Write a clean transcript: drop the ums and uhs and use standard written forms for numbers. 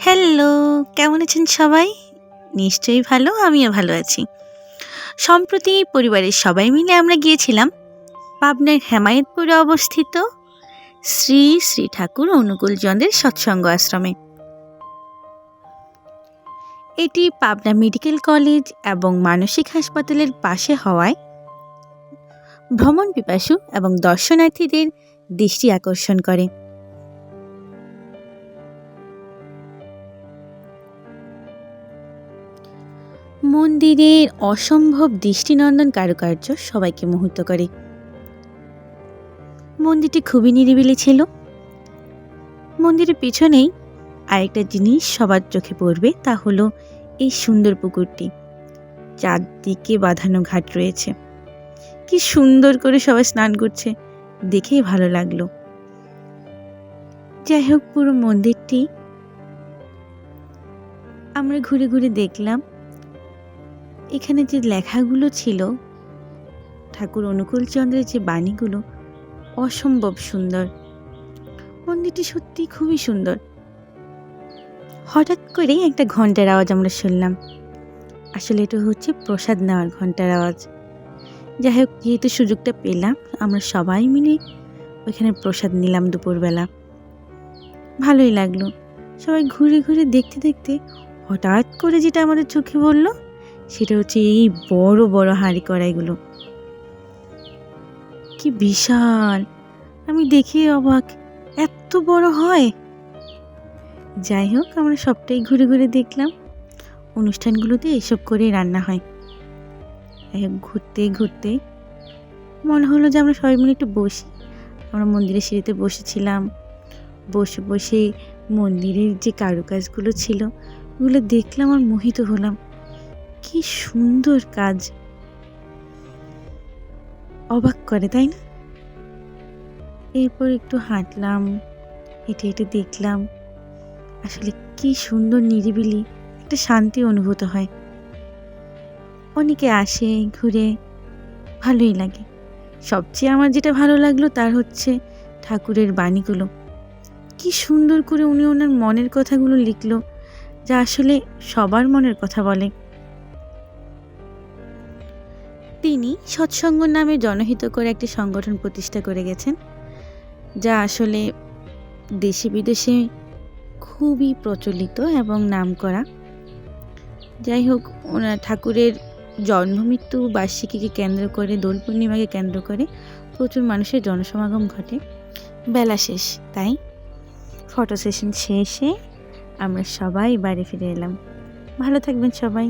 Hello, কেমন আছেন সবাই? নিশ্চয়ই ভালো, আমিও ভালো আছি। সম্প্রতি পরিবারের সবাই মিলে আমরা গিয়েছিলাম পাবনার হেমায়েতপুরে অবস্থিত শ্রী শ্রী ঠাকুর অনুকূলচন্দ্রের সৎসঙ্গ আশ্রমে। এটি পাবনা মেডিকেল কলেজ এবং মানসিক হাসপাতালের পাশে হওয়ায় ভ্রমণ পিপাসু এবং দর্শনার্থীদের দৃষ্টি আকর্ষণ করে। মন্দিরের অসম্ভব দৃষ্টিনন্দন কারুকার্য সবাইকে মোহিত করে। মন্দিরটি খুবই নিরিবিলি ছিল। মন্দিরের পিছনেই আরেকটা জিনিস সবার চোখে পড়বে, তা হলো এই সুন্দর পুকুরটি। চারদিকে বাঁধানো ঘাট রয়েছে, কি সুন্দর করে সবাই স্নান করছে, দেখেই ভালো লাগলো। যাই হোক, পুরো মন্দিরটি আমরা ঘুরে ঘুরে দেখলাম। এখানে যে লেখাগুলো ছিল, ঠাকুর অনুকূলচন্দ্রের যে বাণীগুলো, অসম্ভব সুন্দর। মন্দিরটি সত্যি খুবই সুন্দর। হঠাৎ করেই একটা ঘন্টার আওয়াজ আমরা শুনলাম। আসলে এটা হচ্ছে প্রসাদ নেওয়ার ঘন্টার আওয়াজ। যাই হোক, যেহেতু সুযোগটা পেলাম, আমরা সবাই মিলে ওইখানে প্রসাদ নিলাম দুপুরবেলা। ভালোই লাগলো। সবাই ঘুরে ঘুরে দেখতে দেখতে হঠাৎ করে যেটা আমাদের চোখে পড়ল, সেটা হচ্ছে এই বড় বড় হাঁড়ি কড়াইগুলো। কি বিশাল! আমি দেখে অবাক, এত বড় হয়। যাই হোক, আমরা সবটাই ঘুরে ঘুরে দেখলাম। অনুষ্ঠানগুলোতে এসব করে রান্না হয়। ঘুরতে ঘুরতে মনে হলো যে আমরা সবাই মিলে একটু বসি। আমরা মন্দিরের সিঁড়িতে বসেছিলাম। বসে বসে মন্দিরের যে কারুকাজগুলো ছিল, ওগুলো দেখলাম আর মোহিত হলাম। কি সুন্দর কাজ! অবাক করে, তাই না? এরপর একটু হাঁটলাম, হেঁটে হেঁটে দেখলাম আসলে কি সুন্দর নিরিবিলি একটা শান্তি অনুভূত হয়। অনেকে আসে, ঘুরে, ভালোই লাগে। সবচেয়ে আমার যেটা ভালো লাগলো তার হচ্ছে ঠাকুরের বাণীগুলো। কি সুন্দর করে উনি ওনার মনের কথাগুলো লিখলো, যা আসলে সবার মনের কথা বলে। তিনি সৎসঙ্গ নামে জনহিত করে একটি সংগঠন প্রতিষ্ঠা করে গেছেন, যা আসলে দেশে বিদেশে খুবই প্রচলিত এবং নামকরা। যাই হোক, ওনার ঠাকুরের জন্মমৃত্যু বার্ষিকীকে কেন্দ্র করে, দোল পূর্ণিমাকে কেন্দ্র করে প্রচুর মানুষের জনসমাগম ঘটে। বেলা শেষ, তাই ফটো সেশন শেষে আমরা সবাই বাড়ি ফিরে এলাম। ভালো থাকবেন সবাই।